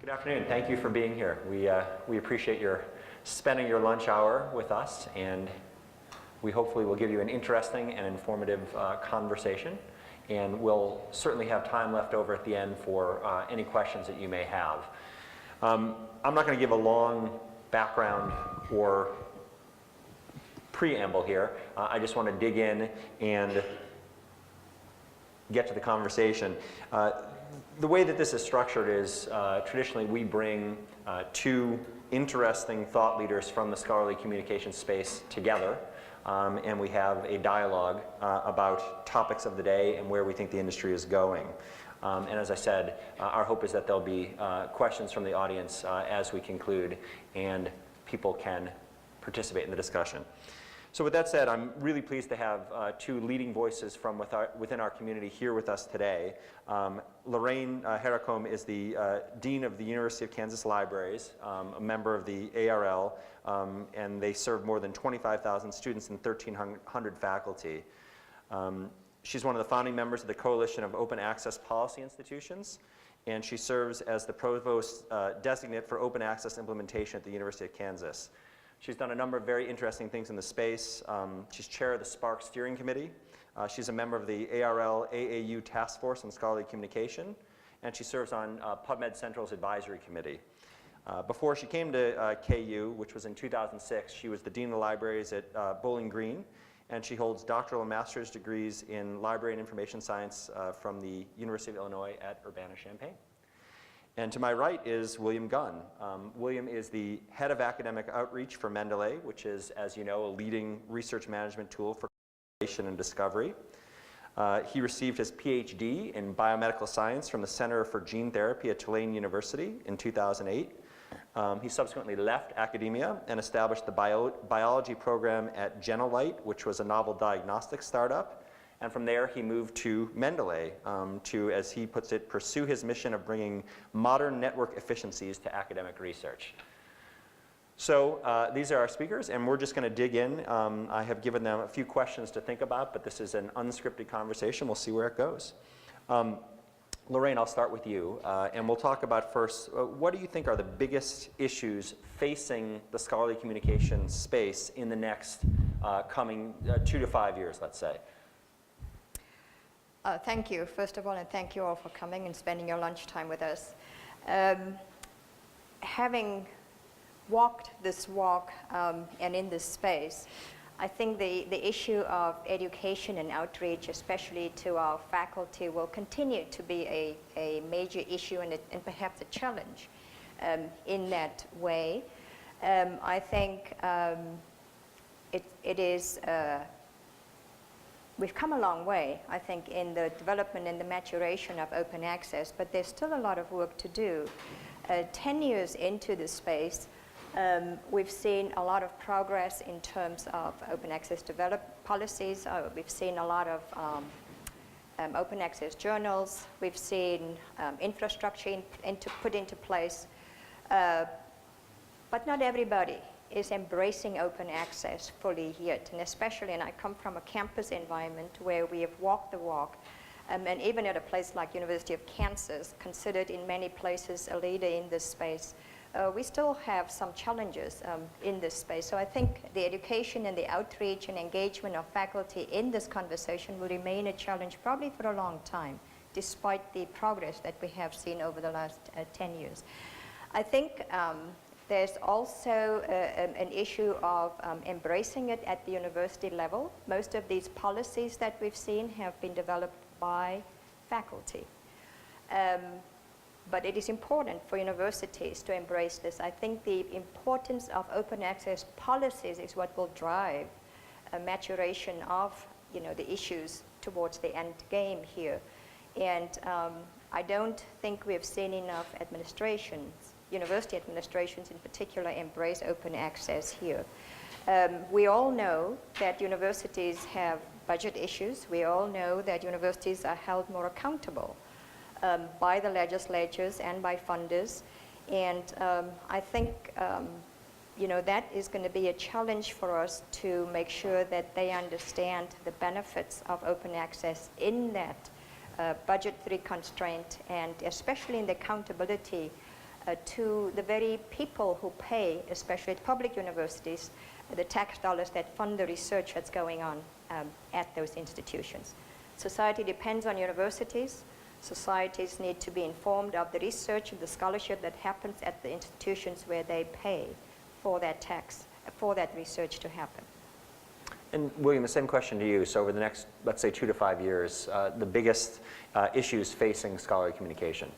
Good afternoon. Thank you for being here. We appreciate your spending your lunch hour with us, and we hopefully will give you an interesting and informative conversation. And we'll certainly have time left over at the end for any questions that you may have. I'm not going to give a long background or preamble here. I just want to dig in and get to the conversation. The way that this is structured is traditionally we bring two interesting thought leaders from the scholarly communication space together, and we have a dialogue about topics of the day and where we think the industry is going. And as I said, our hope is that there'll be questions from the audience as we conclude, and people can participate in the discussion. So with that said, I'm really pleased to have two leading voices from within our community here with us today. Lorraine Heracombe is the Dean of the University of Kansas Libraries, a member of the ARL, and they serve more than 25,000 students and 1,300 faculty. She's one of the founding members of the Coalition of Open Access Policy Institutions, and she serves as the Provost Designate for Open Access Implementation at the University of Kansas. She's done a number of very interesting things in the space. She's chair of the SPARC Steering Committee. She's a member of the ARL AAU Task Force on Scholarly Communication, and she serves on PubMed Central's Advisory Committee. Before she came to KU, which was in 2006, she was the Dean of the Libraries at Bowling Green, and she holds doctoral and master's degrees in Library and Information Science from the University of Illinois at Urbana-Champaign. And to my right is William Gunn. William is the head of academic outreach for Mendeley, which is, as you know, a leading research management tool for collaboration and discovery. He received his PhD in biomedical science from the Center for Gene Therapy at Tulane University in 2008. He subsequently left academia and established the biology program at Genolite, which was a novel diagnostic startup. And from there, he moved to Mendeley to, as he puts it, pursue his mission of bringing modern network efficiencies to academic research. So these are our speakers, and we're just going to dig in. I have given them a few questions to think about, but this is an unscripted conversation. We'll see where it goes. Lorraine, I'll start with you, and we'll talk about first, what do you think are the biggest issues facing the scholarly communication space in the next coming 2 to 5 years, let's say? Thank you, first of all, and thank you all for coming and spending your lunchtime with us. Having walked this walk and in this space, I think the issue of education and outreach, especially to our faculty, will continue to be a major issue and perhaps a challenge in that way. I think it is we've come a long way, I think, in the development and the maturation of open access, but there's still a lot of work to do. 10 years into the space, we've seen a lot of progress in terms of open access policies. We've seen a lot of open access journals. We've seen infrastructure put into place, but not everybody is embracing open access fully yet, and especially, and I come from a campus environment where we have walked the walk, and even at a place like University of Kansas, considered in many places a leader in this space, we still have some challenges in this space. So I think the education and the outreach and engagement of faculty in this conversation will remain a challenge probably for a long time, despite the progress that we have seen over the last 10 years. I think there's also an issue of embracing it at the university level. Most of these policies that we've seen have been developed by faculty. But it is important for universities to embrace this. I think the importance of open access policies is what will drive a maturation of the issues towards the end game here. And I don't think we've seen enough administrations, university administrations in particular, embrace open access here. We all know that universities have budget issues. We all know that universities are held more accountable by the legislatures and by funders. And I think that is going to be a challenge for us to make sure that they understand the benefits of open access in that budgetary constraint, and especially in the accountability to the very people who pay, especially at public universities, the tax dollars that fund the research that's going on at those institutions. Society depends on universities. Societies need to be informed of the research and the scholarship that happens at the institutions where they pay for that for that research to happen. And William, the same question to you. So over the next, let's say, 2 to 5 years, the biggest issues facing scholarly communication?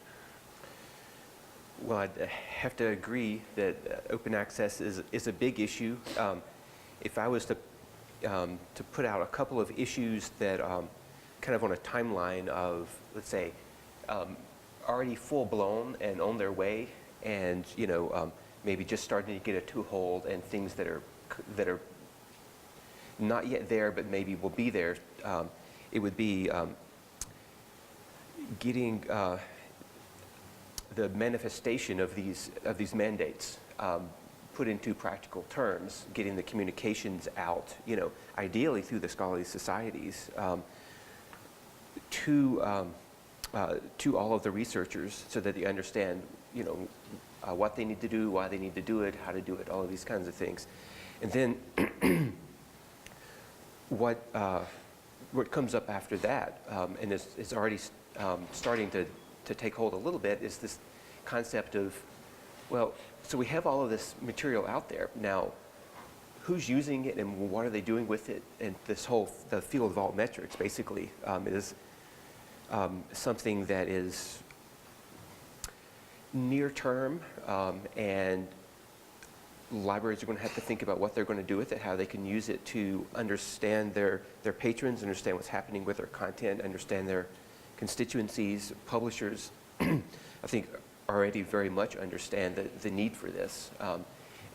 Well, I'd have to agree that open access is a big issue. If I was to put out a couple of issues that kind of on a timeline of, let's say, already full-blown and on their way, and maybe just starting to get a toehold, and things that are not yet there but maybe will be there, it would be getting the manifestation of these mandates put into practical terms, getting the communications out, ideally through the scholarly societies, to all of the researchers, so that they understand, what they need to do, why they need to do it, how to do it, all of these kinds of things. And then what comes up after that, and is already starting to take hold a little bit, is this concept of, well, so we have all of this material out there. Now, who's using it and what are they doing with it? And this whole, the field of altmetrics basically is something that is near term, and libraries are going to have to think about what they're going to do with it, how they can use it to understand their patrons, understand what's happening with their content, understand their constituencies. Publishers, I think, already very much understand the need for this,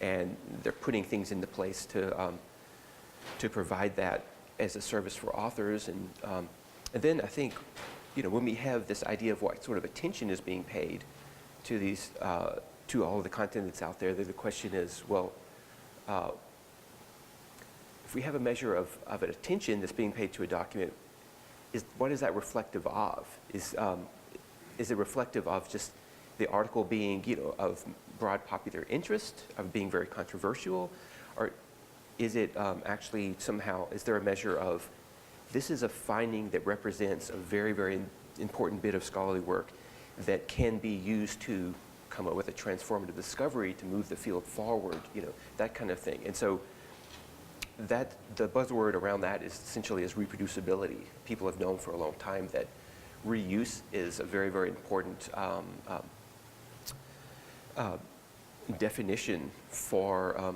and they're putting things into place to provide that as a service for authors. And then I think, when we have this idea of what sort of attention is being paid to these, to all of the content that's out there, the question is, well, if we have a measure of an attention that's being paid to a document, what is that reflective of? Is it reflective of just the article being, of broad popular interest, of being very controversial, or is it actually somehow, is there a measure of, this is a finding that represents a very, very important bit of scholarly work that can be used to come up with a transformative discovery to move the field forward, that kind of thing. And so that, the buzzword around that is essentially is reproducibility. People have known for a long time that reuse is a very, very important definition for,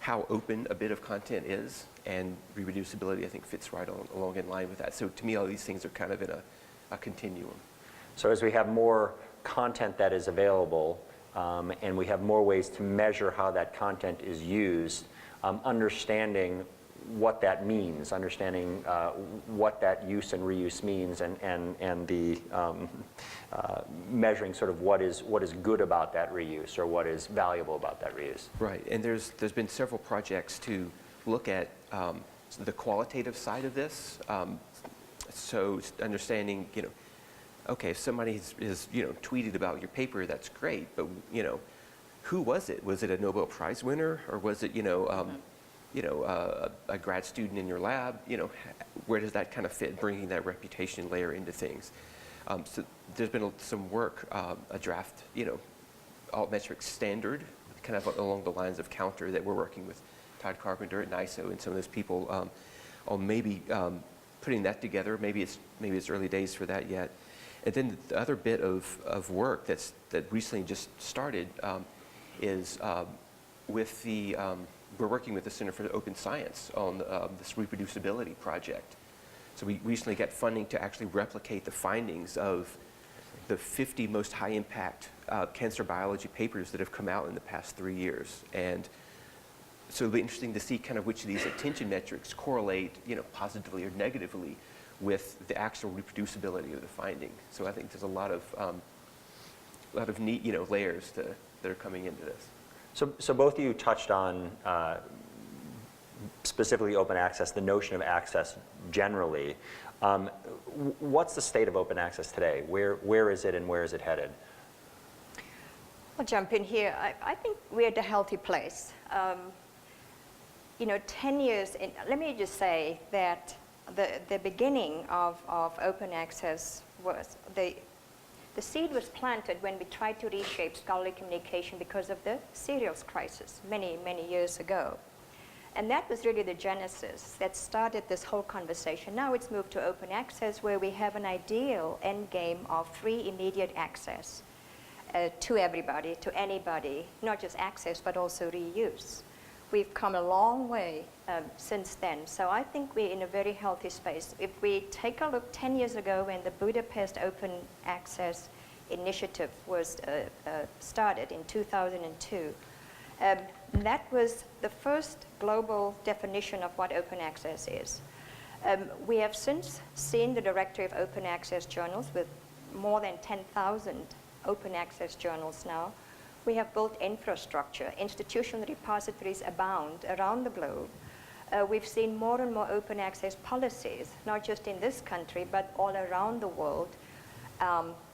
how open a bit of content is, and reproducibility, I think, fits right along in line with that. So to me, all these things are kind of in a continuum. So as we have more content that is available, and we have more ways to measure how that content is used, understanding what that means, understanding what that use and reuse means, and the measuring sort of what is good about that reuse, or what is valuable about that reuse. Right, and there's been several projects to look at the qualitative side of this. So understanding, okay, if somebody is tweeted about your paper, that's great, but who was it? Was it a Nobel Prize winner, or was it a grad student in your lab? Where does that kind of fit, bringing that reputation layer into things? So there's been some work, a draft, altmetrics standard, kind of along the lines of Counter, that we're working with Todd Carpenter at NISO and some of those people on maybe putting that together. Maybe it's early days for that yet. And then the other bit of work that recently just started is with the, we're working with the Center for Open Science on this reproducibility project. So we recently got funding to actually replicate the findings of the 50 most high impact cancer biology papers that have come out in the past 3 years. And so it'll be interesting to see kind of which of these attention metrics correlate, positively or negatively with the actual reproducibility of the finding. So I think there's a lot of neat, layers that are coming into this. So both of you touched on specifically open access, the notion of access generally. What's the state of open access today? Where is it, and where is it headed? I'll jump in here. I think we're at a healthy place. 10 years in, let me just say that the beginning of open access was, the seed was planted when we tried to reshape scholarly communication because of the serials crisis many, many years ago. And that was really the genesis that started this whole conversation. Now it's moved to open access, where we have an ideal end game of free immediate access to everybody, to anybody, not just access, but also reuse. We've come a long way since then. So I think we're in a very healthy space. If we take a look 10 years ago when the Budapest Open Access Initiative was started in 2002, that was the first global definition of what open access is. We have since seen the Directory of Open Access Journals with more than 10,000 open access journals now. We have built infrastructure. Institutional repositories abound around the globe. We've seen more and more open access policies, not just in this country, but all around the world.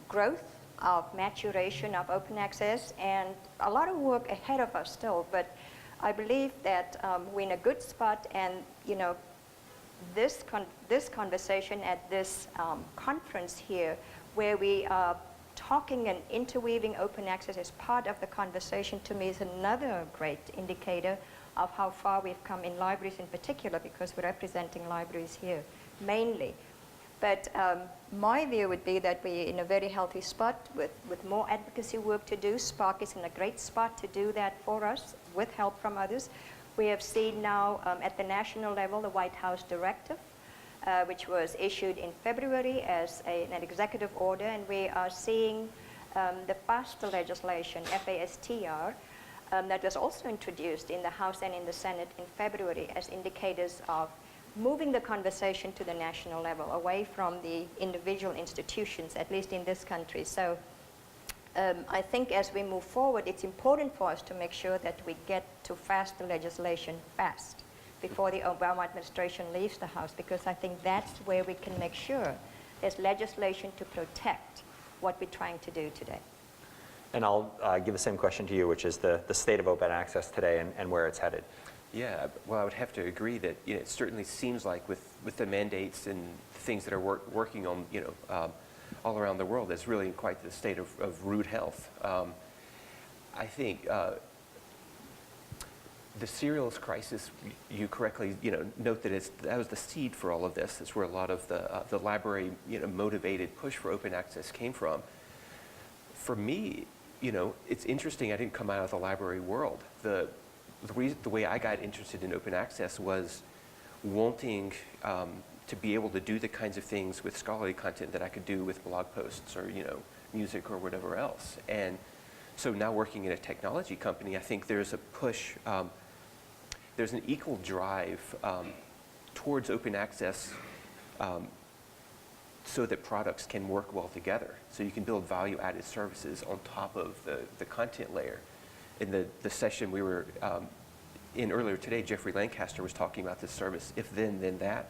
Growth of maturation of open access, and a lot of work ahead of us still, but I believe that we're in a good spot, and this conversation at this conference here, where we are talking and interweaving open access as part of the conversation, to me is another great indicator of how far we've come in libraries in particular, because we're representing libraries here mainly. But my view would be that we're in a very healthy spot with more advocacy work to do. Spark is in a great spot to do that for us with help from others. We have seen now at the national level the White House directive, which was issued in February as an executive order, and we are seeing the FASTR legislation, FASTR, that was also introduced in the House and in the Senate in February as indicators of moving the conversation to the national level, away from the individual institutions, at least in this country. So I think as we move forward, it's important for us to make sure that we get to FASTR legislation fast before the Obama administration leaves the House, because I think that's where we can make sure there's legislation to protect what we're trying to do today. And I'll give the same question to you, which is the state of open access today and where it's headed. Yeah, well, I would have to agree that it certainly seems like with the mandates and things that are working on all around the world, it's really quite the state of rude health. I think the serials crisis, you correctly note that that was the seed for all of this. It's where a lot of the library motivated push for open access came from. For me, it's interesting. I didn't come out of the library world. The way I got interested in open access was wanting to be able to do the kinds of things with scholarly content that I could do with blog posts or music or whatever else. And so now working in a technology company, I think there's a push, there's an equal drive towards open access so that products can work well together. So you can build value-added services on top of the content layer. In the session we were in earlier today, Jeffrey Lancaster was talking about this service, if then that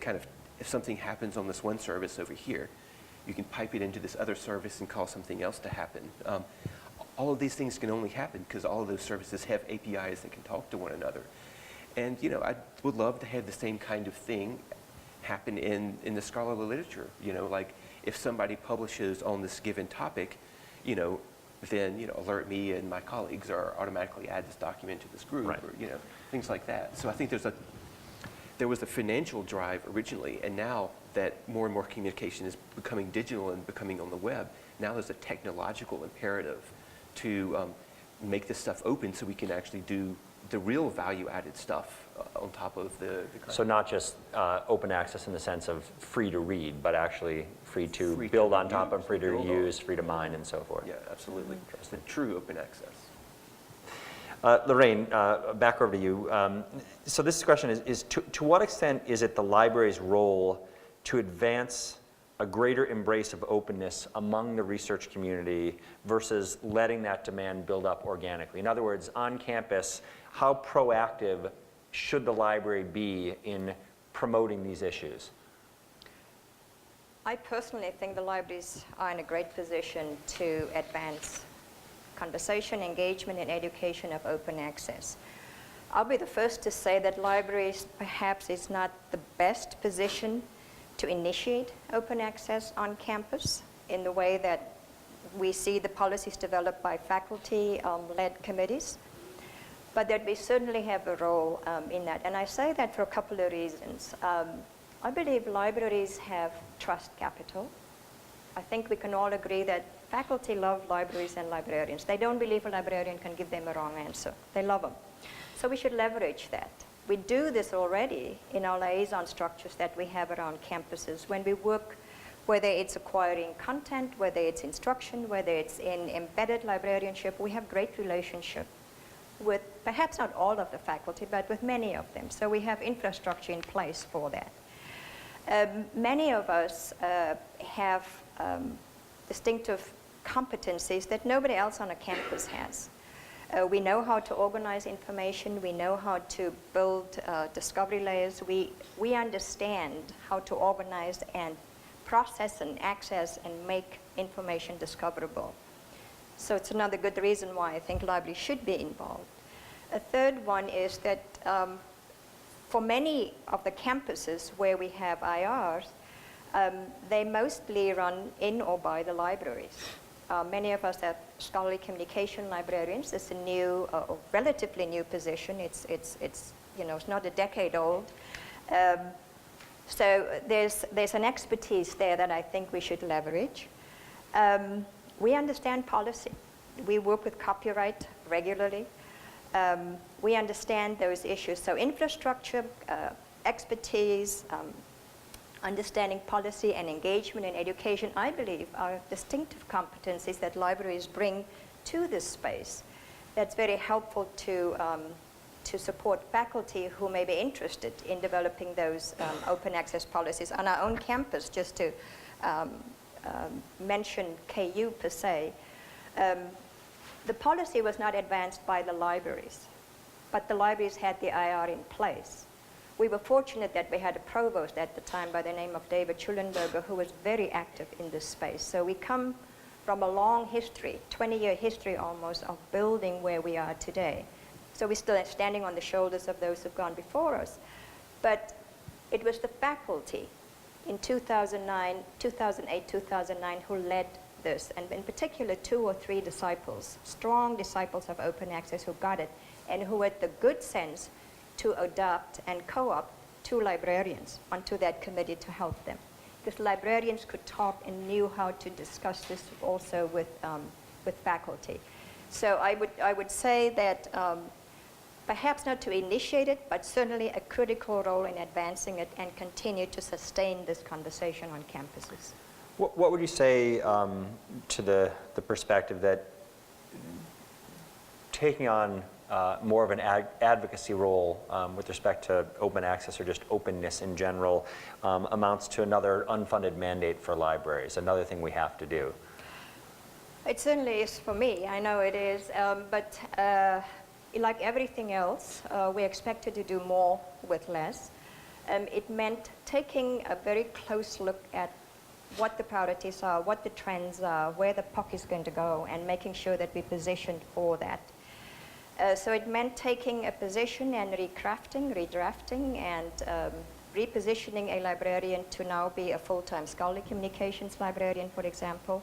kind of, if something happens on this one service over here, you can pipe it into this other service and call something else to happen. All of these things can only happen because all of those services have APIs that can talk to one another. And I would love to have the same kind of thing happen in the scholarly literature. Like if somebody publishes on this given topic, then alert me and my colleagues, or automatically add this document to this group, right, or things like that. So I think there was a financial drive originally, and now that more and more communication is becoming digital and becoming on the web, now there's a technological imperative to make this stuff open so we can actually do the real value-added stuff on top of the content. So not just open access in the sense of free to read, but actually free to build on top of, free to reuse, free to mine, and so forth. Yeah, absolutely. It's the true open access. Lorraine, back over to you. So this question is to what extent is it the library's role to advance a greater embrace of openness among the research community versus letting that demand build up organically? In other words, on campus, how proactive should the library be in promoting these issues? I personally think the libraries are in a great position to advance conversation, engagement, and education of open access. I'll be the first to say that libraries perhaps is not the best position to initiate open access on campus in the way that we see the policies developed by faculty-led committees, but that we certainly have a role in that. And I say that for a couple of reasons. I believe libraries have trust capital. I think we can all agree that faculty love libraries and librarians. They don't believe a librarian can give them a wrong answer. They love them. So we should leverage that. We do this already in our liaison structures that we have around campuses when we work, whether it's acquiring content, whether it's instruction, whether it's in embedded librarianship. We have great relationship with perhaps not all of the faculty, but with many of them. So we have infrastructure in place for that. Many of us have distinctive competencies that nobody else on a campus has. We know how to organize information. We know how to build discovery layers. We understand how to organize and process and access and make information discoverable. So it's another good reason why I think libraries should be involved. A third one is that for many of the campuses where we have IRs, they mostly run in or by the libraries. Many of us are scholarly communication librarians. It's a new, relatively new position. It's not a decade old. So there's an expertise there that I think we should leverage. We understand policy. We work with copyright regularly. We understand those issues. So infrastructure, expertise, understanding policy and engagement and education, I believe, are distinctive competencies that libraries bring to this space. That's very helpful to support faculty who may be interested in developing those open access policies. On our own campus, just to mention KU per se, the policy was not advanced by the libraries, but the libraries had the IR in place. We were fortunate that we had a provost at the time by the name of David Schulenberger, who was very active in this space. So we come from a long history, 20-year history almost, of building where we are today. So we're still standing on the shoulders of those who've gone before us. But it was the faculty in 2008, 2009, who led this, and in particular 2 or 3 disciples, strong disciples of open access who got it, and who had the good sense to adopt and co-opt 2 librarians onto that committee to help them. Because librarians could talk and knew how to discuss this also with faculty. So I would say that perhaps not to initiate it, but certainly a critical role in advancing it and continue to sustain this conversation on campuses. What would you say to the perspective that taking on more of an advocacy role with respect to open access or just openness in general amounts to another unfunded mandate for libraries, another thing we have to do? It certainly is for me. I know it is, but like everything else, we're expected to do more with less. It meant taking a very close look at what the priorities are, what the trends are, where the puck is going to go, and making sure that we're positioned for that. So it meant taking a position and recrafting, redrafting, and repositioning a librarian to now be a full-time scholarly communications librarian, for example,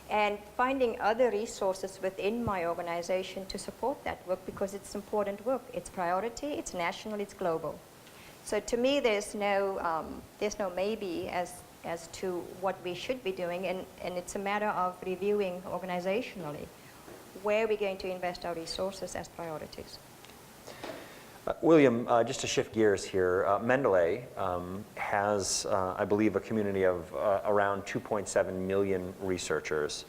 and finding other resources within my organization to support that work, because it's important work. It's priority, it's national, it's global. So to me, there's no maybe as to what we should be doing, and it's a matter of reviewing organizationally where we're going to invest our resources as priorities. William, just to shift gears here, Mendeley has, I believe, a community of around 2.7 million researchers.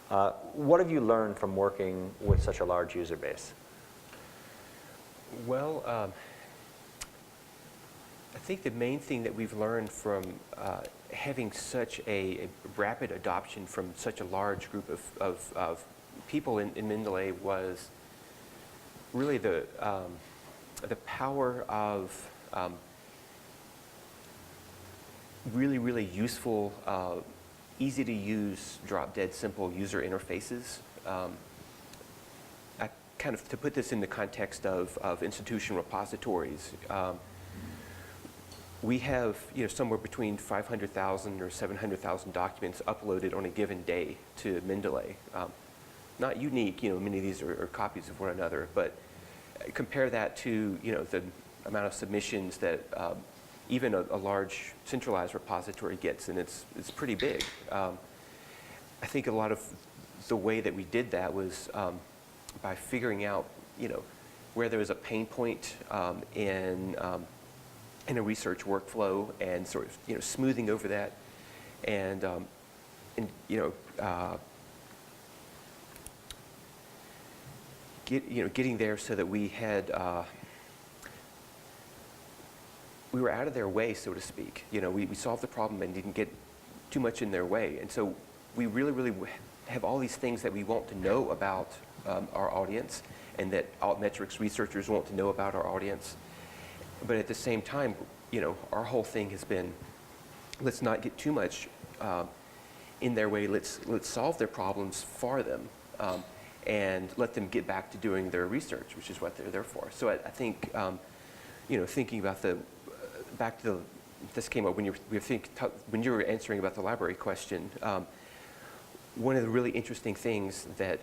What have you learned from working with such a large user base? Well, I think the main thing that we've learned from having such a rapid adoption from such a large group of people in Mendeley was really the power of really useful, easy to use, drop dead simple user interfaces. kind of to put this in the context of institution repositories, we have somewhere between 500,000 or 700,000 documents uploaded on a given day to Mendeley. Not unique, many of these are copies of one another, but compare that to the amount of submissions that even a large centralized repository gets, and it's pretty big. I think a lot of the way that we did that was by figuring out, where there was a pain point in a research workflow, and sort of smoothing over that, and getting there so that we had we were out of their way, so to speak. We solved the problem and didn't get too much in their way, and so we really have all these things that we want to know about our audience, and that altmetrics researchers want to know about our audience. But at the same time, our whole thing has been, let's not get too much in their way. Let's solve their problems for them, and let them get back to doing their research, which is what they're there for. So I think, thinking about this came up when you were answering about the library question. One of the really interesting things that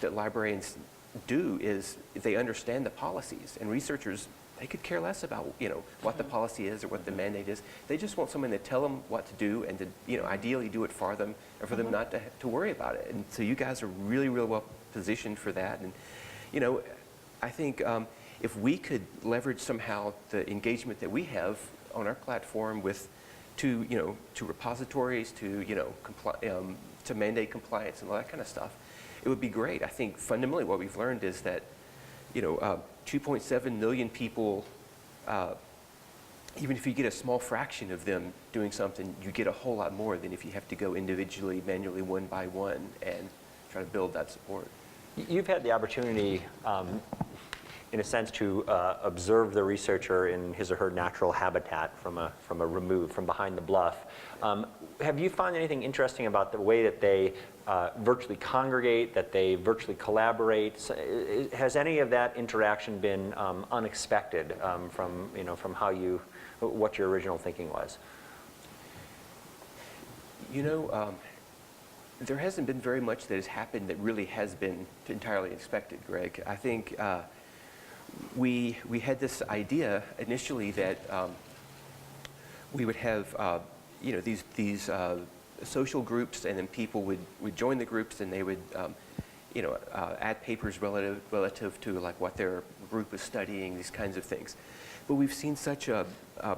librarians do is they understand the policies, and researchers, they could care less about what the policy is or what the mandate is. They just want someone to tell them what to do, and to ideally do it for them, and for them not to worry about it. And so you guys are really well positioned for that. And I think if we could leverage somehow the engagement that we have on our platform to repositories, to mandate compliance and all that kind of stuff, it would be great. I think fundamentally what we've learned is that 2.7 million people, even if you get a small fraction of them doing something, you get a whole lot more than if you have to go individually, manually, one by one, and try to build that support. You've had the opportunity, in a sense, to observe the researcher in his or her natural habitat from behind the bluff. Have you found anything interesting about the way that they virtually congregate, that they virtually collaborate? Has any of that interaction been unexpected from what your original thinking was? There hasn't been very much that has happened that really has been entirely expected, Greg. I think we had this idea initially that we would have these social groups, and then people would join the groups, and they would add papers relative to like what their group is studying, these kinds of things. But we've seen such a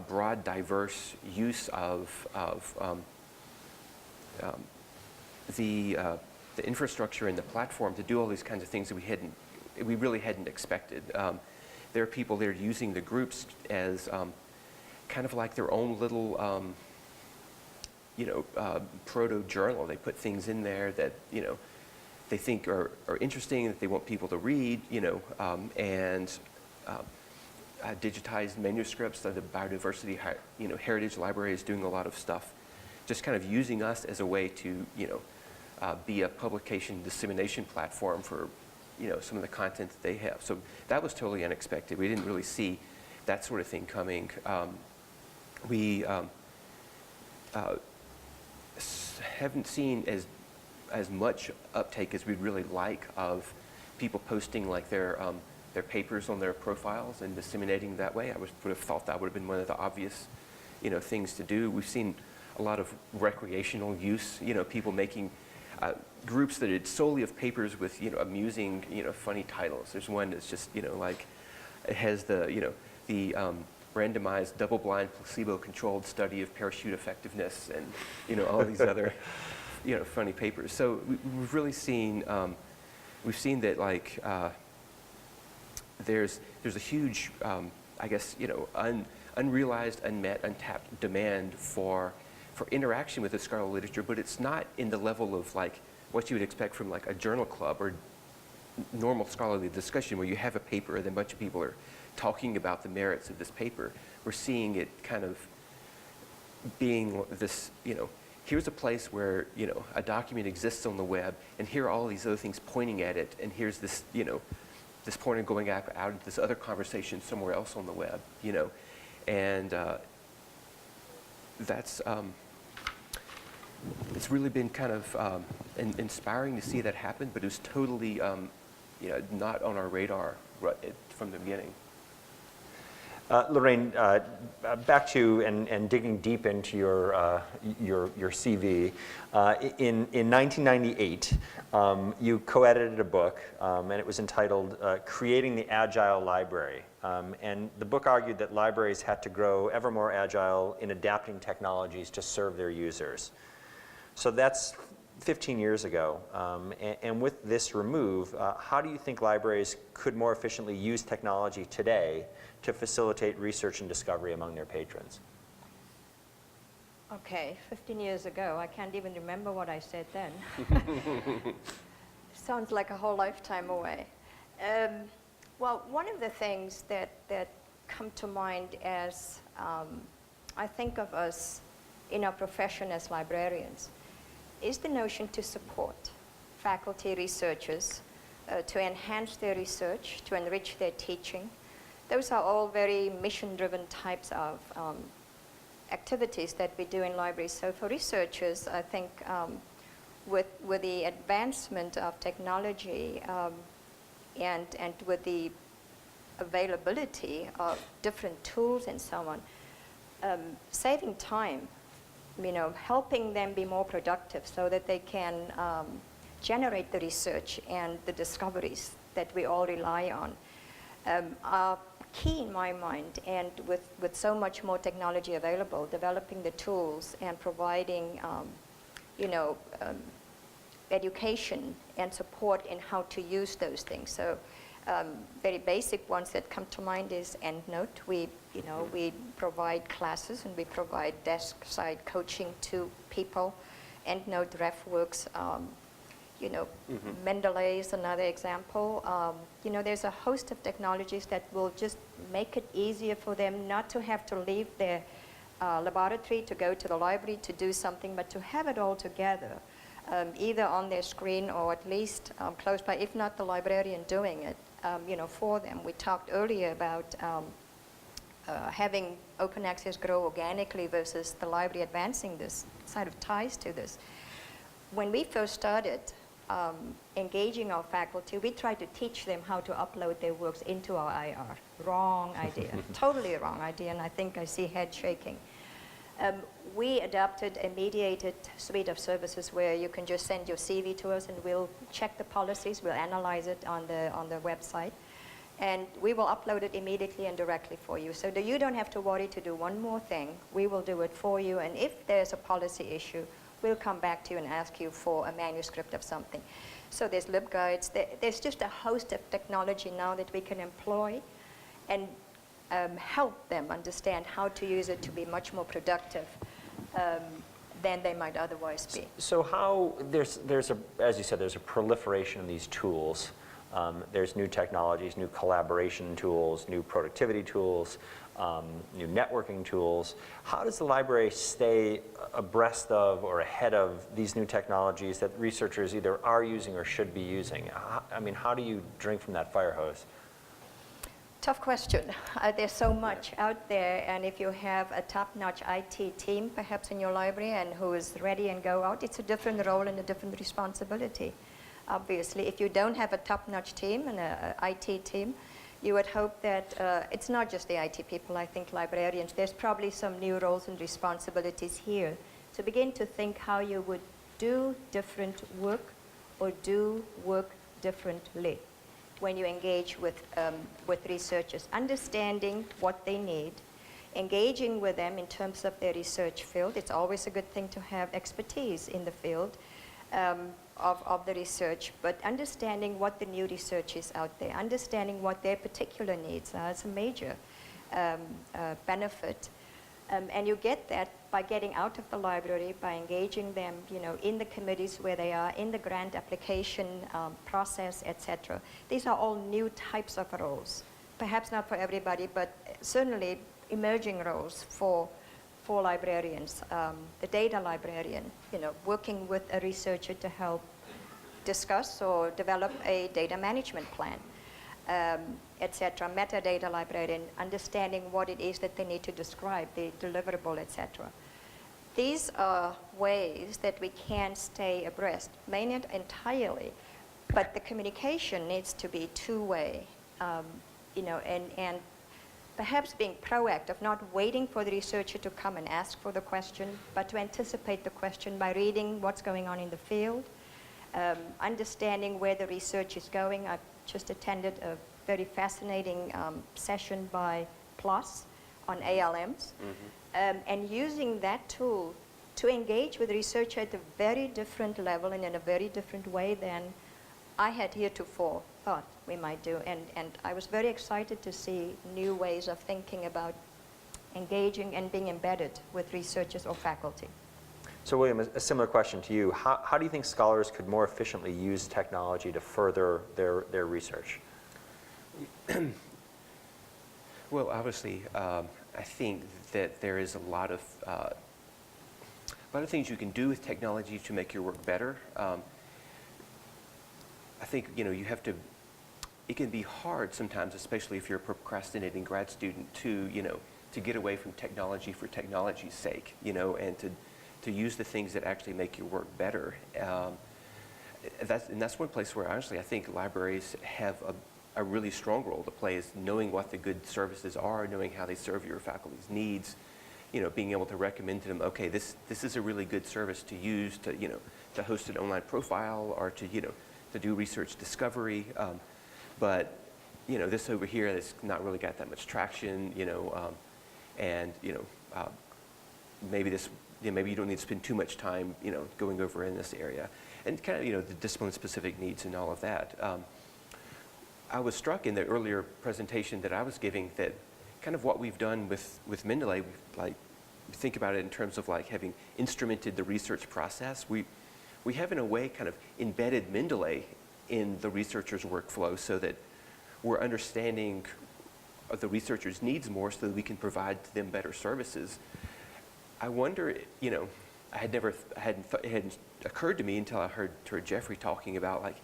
broad, diverse use of the infrastructure and the platform to do all these kinds of things that we really hadn't expected. There are people that are using the groups as kind of like their own little proto-journal. They put things in there that they think are interesting, that they want people to read, and digitized manuscripts. The biodiversity heritage library is doing a lot of stuff, just kind of using us as a way to be a publication dissemination platform for some of the content that they have. So that was totally unexpected. We didn't really see that sort of thing coming. We haven't seen as much uptake as we'd really like of people posting like their papers on their profiles and disseminating that way. I would have thought that would have been one of the obvious things to do. We've seen a lot of recreational use, people making groups that are solely of papers with amusing funny titles. There's one that's just like it has the randomized double-blind placebo-controlled study of parachute effectiveness, and all these other funny papers. So we've really seen that like there's a huge I guess unrealized, unmet, untapped demand for interaction with the scholarly literature, but it's not in the level of like what you would expect from like a journal club or normal scholarly discussion where you have a paper and a bunch of people are talking about the merits of this paper. We're seeing it kind of being this, here's a place where, a document exists on the web, and here are all these other things pointing at it, and here's this, this pointer going out into this other conversation somewhere else on the web, and that's, it's really been kind of inspiring to see that happen, but it was totally, not on our radar from the beginning. Lorraine, back to and digging deep into your CV. In 1998, you co-edited a book, and it was entitled "Creating the Agile Library." And the book argued that libraries had to grow ever more agile in adapting technologies to serve their users. So that's 15 years ago. And with this remove, how do you think libraries could more efficiently use technology today to facilitate research and discovery among their patrons? Okay, 15 years ago, I can't even remember what I said then. Sounds like a whole lifetime away. Well, one of the things that come to mind as I think of us in our profession as librarians is the notion to support faculty researchers, to enhance their research, to enrich their teaching. Those are all very mission-driven types of activities that we do in libraries. So for researchers, I think with the advancement of technology and with the availability of different tools and so on, saving time, helping them be more productive so that they can generate the research and the discoveries that we all rely on, are key in my mind. And with so much more technology available, developing the tools and providing education and support in how to use those things. So very basic ones that come to mind is EndNote. We provide classes and we provide desk-side coaching to people. EndNote, RefWorks, Mendeley is another example. There's a host of technologies that will just make it easier for them not to have to leave their laboratory to go to the library to do something, but to have it all together, either on their screen or at least close by, if not the librarian doing it, for them. We talked earlier about having open access grow organically versus the library advancing this, side of ties to this. When we first started engaging our faculty, we tried to teach them how to upload their works into our IR. Wrong idea, totally wrong idea, and I think I see head shaking. We adopted a mediated suite of services where you can just send your CV to us and we'll check the policies, we'll analyze it on the website, and we will upload it immediately and directly for you. So that you don't have to worry to do one more thing. We will do it for you, and if there's a policy issue, we'll come back to you and ask you for a manuscript of something. So there's LibGuides. There's just a host of technology now that we can employ and help them understand how to use it to be much more productive than they might otherwise be. So how, as you said, there's a proliferation of these tools. There's new technologies, new collaboration tools, new productivity tools, new networking tools. How does the library stay abreast of or ahead of these new technologies that researchers either are using or should be using? How do you drink from that fire hose? Tough question. There's so much out there, and if you have a top-notch IT team perhaps in your library and who is ready and go out, it's a different role and a different responsibility. Obviously, if you don't have a top-notch team and an IT team, you would hope that it's not just the IT people. I think librarians, there's probably some new roles and responsibilities here to begin to think how you would do different work or do work differently when you engage with researchers, understanding what they need, engaging with them in terms of their research field. It's always a good thing to have expertise in the field of the research, but understanding what the new research is out there, understanding what their particular needs are, is a major benefit. And you get that by getting out of the library, by engaging them, in the committees where they are, in the grant application process, etc. These are all new types of roles. Perhaps not for everybody, but certainly emerging roles for 4 librarians, the data librarian, working with a researcher to help discuss or develop a data management plan, etc. Metadata librarian, understanding what it is that they need to describe, the deliverable, etc. These are ways that we can stay abreast, may not entirely, but the communication needs to be two-way, and perhaps being proactive, not waiting for the researcher to come and ask for the question, but to anticipate the question by reading what's going on in the field, understanding where the research is going. I've just attended a very fascinating session by PLOS on ALMs, and using that tool to engage with research at a very different level and in a very different way than I had heretofore thought we might do. And I was very excited to see new ways of thinking about engaging and being embedded with researchers or faculty. So William, a similar question to you. How do you think scholars could more efficiently use technology to further their research? Well, obviously, I think that there is a lot of things you can do with technology to make your work better. I think you have to. It can be hard sometimes, especially if you're a procrastinating grad student, to get away from technology for technology's sake, and to use the things that actually make your work better. That's one place where honestly I think libraries have a really strong role to play, is knowing what the good services are, knowing how they serve your faculty's needs, being able to recommend to them, okay, this is a really good service to use to host an online profile or to do research discovery, but this over here that's not really got that much traction, and maybe this. Maybe you don't need to spend too much time, going over in this area, and kind of, the discipline-specific needs and all of that. I was struck in the earlier presentation that I was giving that kind of what we've done with Mendeley, like think about it in terms of like having instrumented the research process. We have in a way kind of embedded Mendeley in the researcher's workflow so that we're understanding of the researcher's needs more so that we can provide to them better services. I wonder, it hadn't occurred to me until I heard Jeffrey talking about like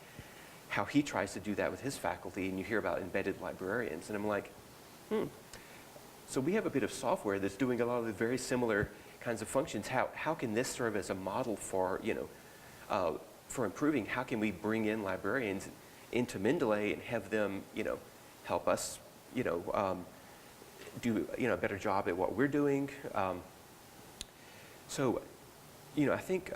how he tries to do that with his faculty, and you hear about embedded librarians, and I'm like, so we have a bit of software that's doing a lot of the very similar kinds of functions. How can this serve as a model for, for improving? How can we bring in librarians into Mendeley and have them, help us, do a better job at what we're doing? So, I think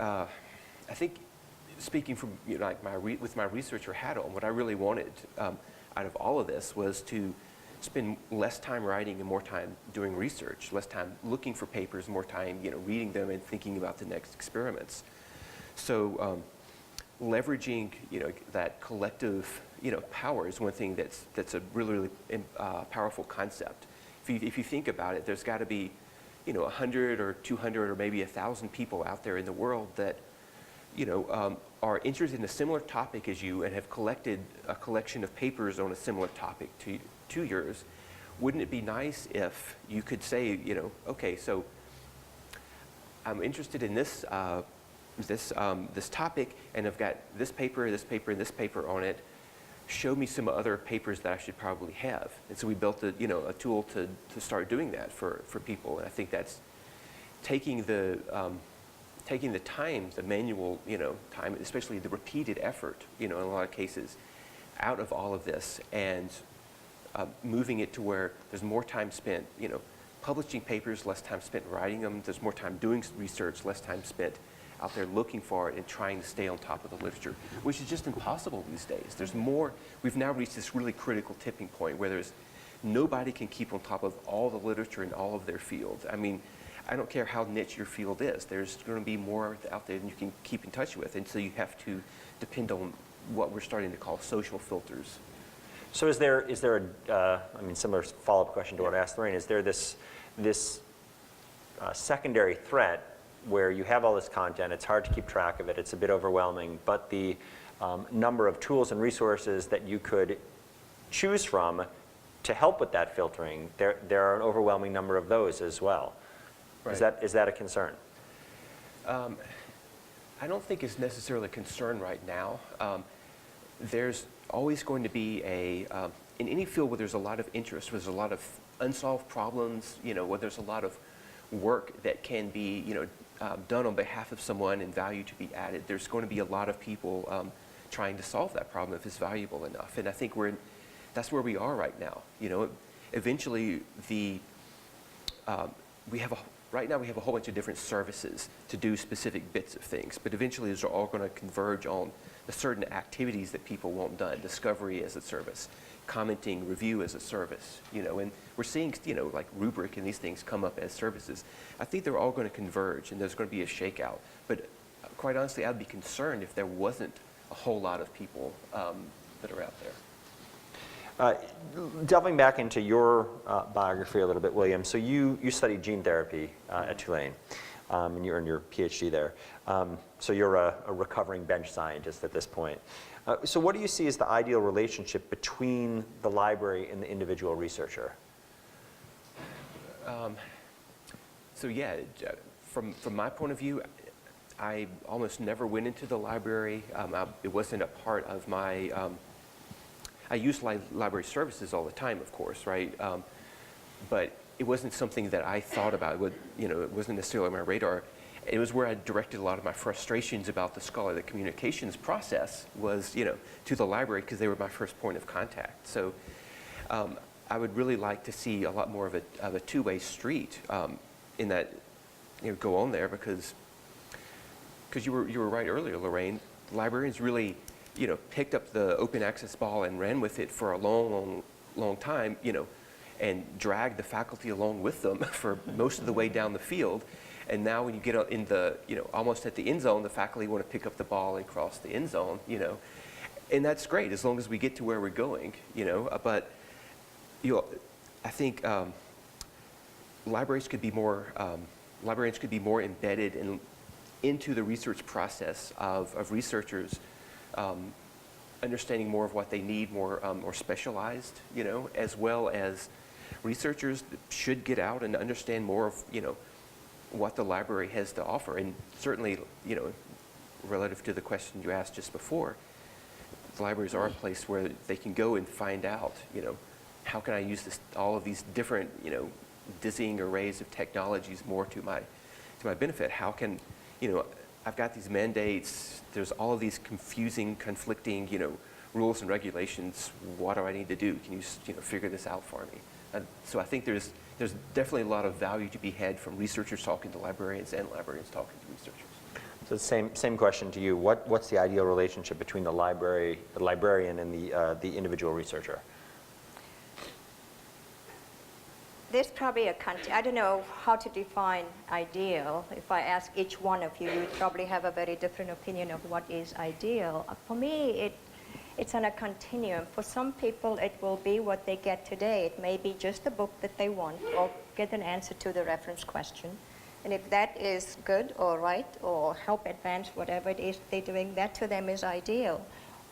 speaking from like with my researcher hat on, what I really wanted out of all of this was to spend less time writing and more time doing research, less time looking for papers, more time reading them and thinking about the next experiments. So leveraging that collective power is one thing that's a really powerful concept. If you think about it, there's got to be 100 or 200 or maybe 1,000 people out there in the world that are interested in a similar topic as you and have collected a collection of papers on a similar topic to yours. Wouldn't it be nice if you could say, okay, so I'm interested in this this topic, and I've got this paper, and this paper on it. Show me some other papers that I should probably have. And so we built a tool to start doing that for people. And I think that's taking the time, the manual time, especially the repeated effort in a lot of cases, out of all of this, and moving it to where there's more time spent publishing papers, less time spent writing them. There's more time doing research, less time spent out there looking for it and trying to stay on top of the literature, which is just impossible these days. There's more. We've now reached this really critical tipping point where nobody can keep on top of all the literature in all of their fields. I mean, I don't care how niche your field is. There's going to be more out there than you can keep in touch with, and so you have to depend on what we're starting to call social filters. So is there a similar follow-up question to what I asked Lorraine? Is there this secondary threat where you have all this content, it's hard to keep track of it, it's a bit overwhelming, but the number of tools and resources that you could choose from to help with that filtering, there are an overwhelming number of those as well, Right. Is that a concern? I don't think it's necessarily a concern right now. There's always going to be in any field where there's a lot of interest, where there's a lot of unsolved problems, where there's a lot of work that can be, done on behalf of someone and value to be added, there's going to be a lot of people trying to solve that problem if it's valuable enough. And I think that's where we are right now. Eventually right now we have a whole bunch of different services to do specific bits of things, but eventually those are all going to converge on the certain activities that people want done. Discovery as a service, commenting, review as a service, and we're seeing, like rubric and these things come up as services. I think they're all going to converge and there's going to be a shakeout. But quite honestly, I'd be concerned if there wasn't a whole lot of people that are out there. Delving back into your biography a little bit, William, so you studied gene therapy at Tulane, and you earned your PhD there. So you're a recovering bench scientist at this point. So what do you see as the ideal relationship between the library and the individual researcher? So yeah, from my point of view, I almost never went into the library. It wasn't a part of my I used library services all the time, of course, right? But it wasn't something that I thought about. It wasn't necessarily on my radar. It was where I directed a lot of my frustrations about the scholarly communications process was, to the library, because they were my first point of contact. So I would really like to see a lot more of a two-way street in that, go on there, because you were right earlier, Lorraine. Librarians really picked up the open access ball and ran with it for a long time, and dragged the faculty along with them for most of the way down the field. And now when you get in the, almost at the end zone, the faculty want to pick up the ball and cross the end zone, and that's great as long as we get to where we're going, but I think librarians could be more embedded into the research process of researchers, understanding more of what they need, more specialized, as well as researchers should get out and understand more of, what the library has to offer. And certainly, relative to the question you asked just before, the libraries are a place where they can go and find out, how can I use all of these different, dizzying arrays of technologies more to my benefit? How can, I've got these mandates, there's all of these confusing, conflicting, rules and regulations. What do I need to do? Can you, figure this out for me? So I think there's definitely a lot of value to be had from researchers talking to librarians and librarians talking to researchers. So the same question to you. What's the ideal relationship between the librarian and the individual researcher? There's probably I don't know how to define ideal. If I ask each one of you, you would probably have a very different opinion of what is ideal. For me, it's on a continuum. For some people, it will be what they get today. It may be just the book that they want or get an answer to the reference question. And if that is good or right or help advance whatever it is they're doing, that to them is ideal.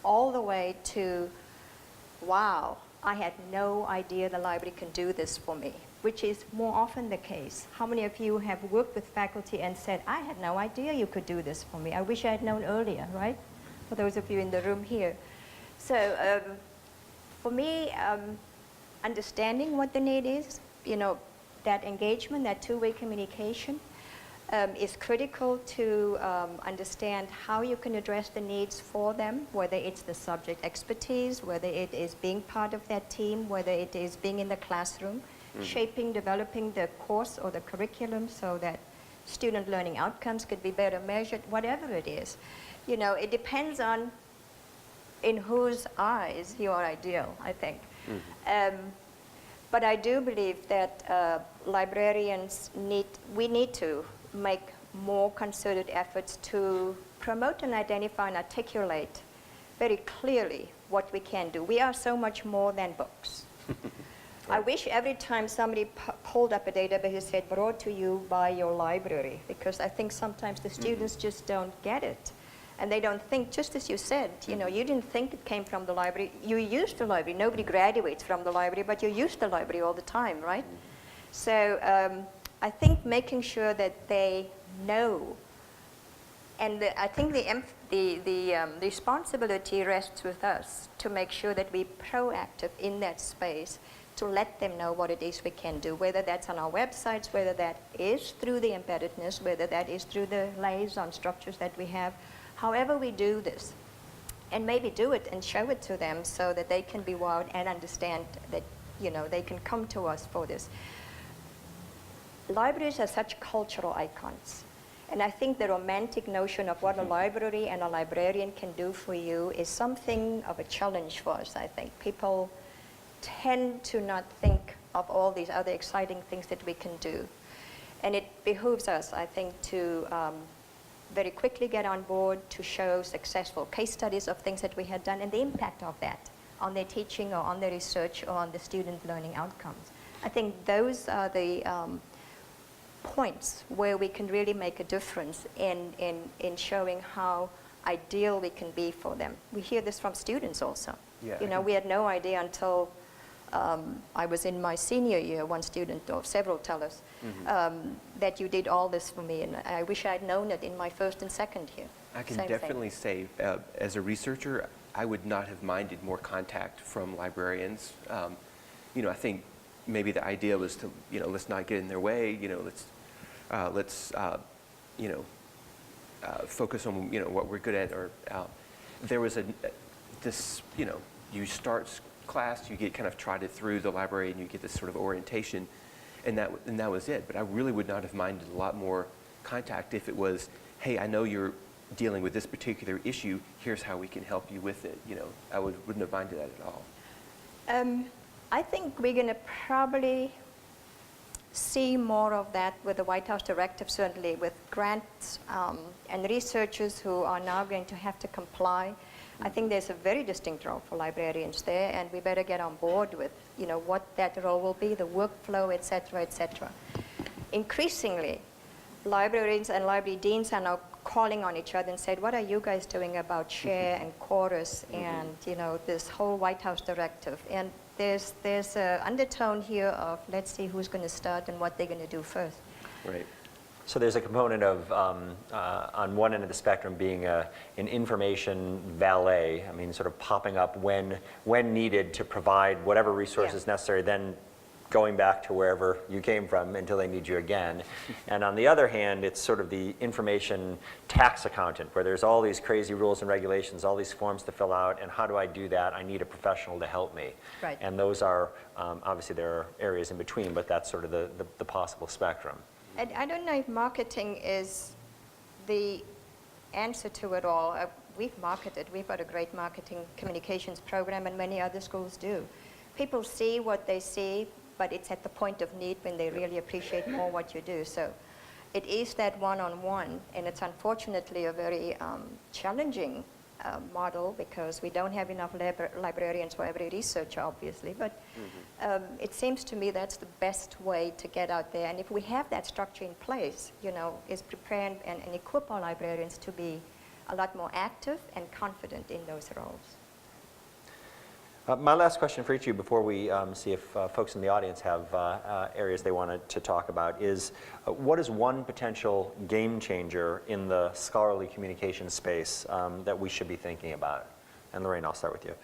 All the way to, wow, I had no idea the library can do this for me, which is more often the case. How many of you have worked with faculty and said, I had no idea you could do this for me. I wish I had known earlier, right? For those of you in the room here. So for me, understanding what the need is, that engagement, that two-way communication is critical to understand how you can address the needs for them, whether it's the subject expertise, whether it is being part of that team, whether it is being in the classroom, shaping, developing the course or the curriculum so that student learning outcomes could be better measured, whatever it is. It depends on in whose eyes you are ideal, I think. But I do believe that librarians we need to make more concerted efforts to promote and identify and articulate very clearly what we can do. We are so much more than books. I wish every time somebody pulled up a database and said, brought to you by your library, because I think sometimes the students just don't get it. And they don't think, just as you said, you didn't think it came from the library. You used the library. Nobody graduates from the library, but you use the library all the time, right? So I think making sure that they know, and I think the responsibility rests with us to make sure that we're proactive in that space to let them know what it is we can do, whether that's on our websites, whether that is through the embeddedness, whether that is through the liaison structures that we have, however we do this. And maybe do it and show it to them so that they can be wowed and understand that, you know, they can come to us for this. Libraries are such cultural icons. And I think the romantic notion of what a library and a librarian can do for you is something of a challenge for us, I think. People tend to not think of all these other exciting things that we can do. And it behooves us, I think, to very quickly get on board to show successful case studies of things that we had done and the impact of that on their teaching or on their research or on the student learning outcomes. I think those are the points where we can really make a difference in showing how ideal we can be for them. We hear this from students also. Yeah, you know, we had no idea until I was in my senior year, one student or several tell us that you did all this for me, and I wish I'd known it in my first and second year. I can Same definitely say, as a researcher, I would not have minded more contact from librarians. You know, I think maybe the idea was to, you know, let's not get in their way. You know, let's you know, focus on, you know, what we're good at. Or there was this, you know, you start class, you get kind of trotted through the library, and you get this sort of orientation, and that was it. But I really would not have minded a lot more contact if it was, hey, I know you're dealing with this particular issue, here's how we can help you with it. You know, I wouldn't have minded that at all. I think we're going to probably see more of that with the White House directive, certainly with grants and researchers who are now going to have to comply. I think there's a very distinct role for librarians there, and we better get on board with, you know, what that role will be, the workflow, et cetera, et cetera. Increasingly, librarians and library deans are now calling on each other and said, what are you guys doing about share and chorus and, you know, this whole White House directive? And there's an undertone here of let's see who's going to start and what they're going to do first. Right. So there's a component of, on one end of the spectrum, being an information valet. I mean, sort of popping up when needed to provide whatever resources necessary, then going back to wherever you came from until they need you again. And on the other hand, it's sort of the information tax accountant, where there's all these crazy rules and regulations, all these forms to fill out, and how do I do that? I need a professional to help me. Right. And those are, obviously there are areas in between, but that's sort of the possible spectrum. I don't know if marketing is the answer to it all. We've marketed. We've got a great marketing communications program, and many other schools do. People see what they see, but it's at the point of need when they really appreciate more what you do. So it is that one-on-one, and it's unfortunately a very challenging model because we don't have enough librarians for every researcher, obviously. But it seems to me that's the best way to get out there. And if we have that structure in place, you know, is prepare and equip our librarians to be a lot more active and confident in those roles. My last question for each of you before we see if folks in the audience have areas they wanted to talk about is, what is one potential game changer in the scholarly communication space that we should be thinking about? And Lorraine, I'll start with you.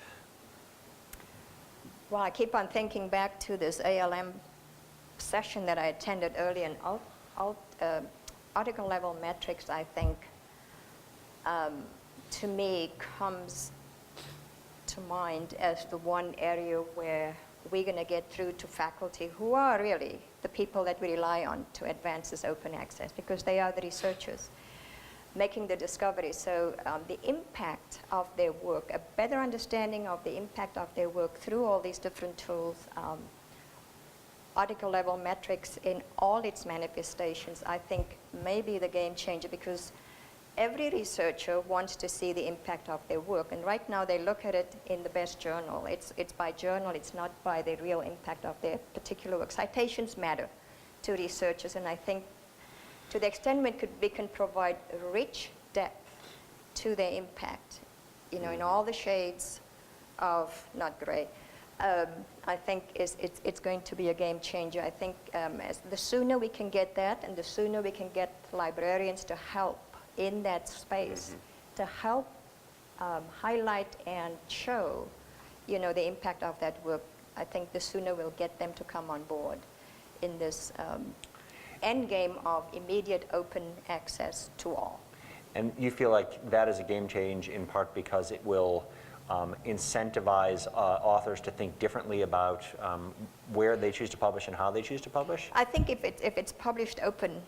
Well, I keep on thinking back to this ALM session that I attended earlier, and article level metrics, I think, to me comes to mind as the one area where we're going to get through to faculty who are really the people that we rely on to advance this open access, because they are the researchers making the discoveries. So the impact of their work, a better understanding of the impact of their work through all these different tools, article level metrics in all its manifestations, I think may be the game changer, because every researcher wants to see the impact of their work, and right now they look at it in the best journal. It's by journal, it's not by the real impact of their particular work. Citations matter to researchers, and I think to the extent we can provide rich depth to their impact, you know, in all the shades of not great, I think it's going to be a game changer. I think the sooner we can get that, and the sooner we can get librarians to help in that space, to help highlight and show, the impact of that work, I think the sooner we'll get them to come on board in this end game of immediate open access to all. And you feel like that is a game change in part because it will incentivize authors to think differently about where they choose to publish and how they choose to publish? I think if it's published open,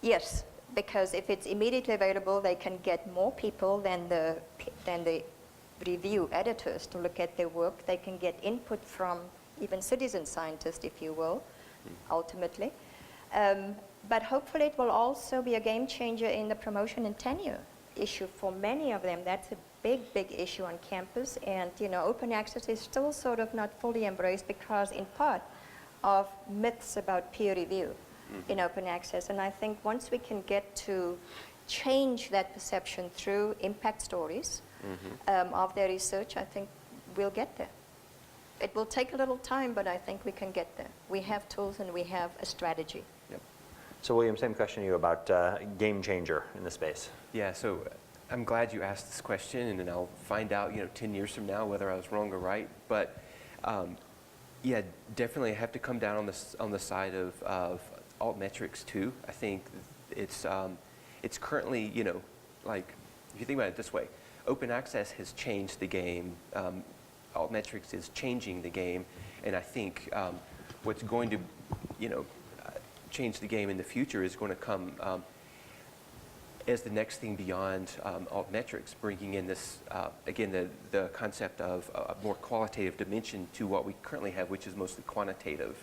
yes, because if it's immediately available, they can get more people than the review editors to look at their work. They can get input from even citizen scientists, if you will, ultimately. But hopefully it will also be a game changer in the promotion and tenure issue for many of them. That's a big issue on campus, and open access is still sort of not fully embraced because in part of myths about peer review in open access. And I think once we can get to change that perception through impact stories of their research, I think we'll get there. It will take a little time, but I think we can get there. We have tools and we have a strategy. Yep. So William, same question to you about game changer in the space. Yeah, so I'm glad you asked this question, and then I'll find out, 10 years from now whether I was wrong or right. But yeah, definitely I have to come down on the side of altmetrics too. I think it's currently, like if you think about it this way, open access has changed the game. Altmetrics is changing the game, and I think what's going to, change the game in the future is going to come as the next thing beyond altmetrics, bringing in this, again, the concept of a more qualitative dimension to what we currently have, which is mostly quantitative.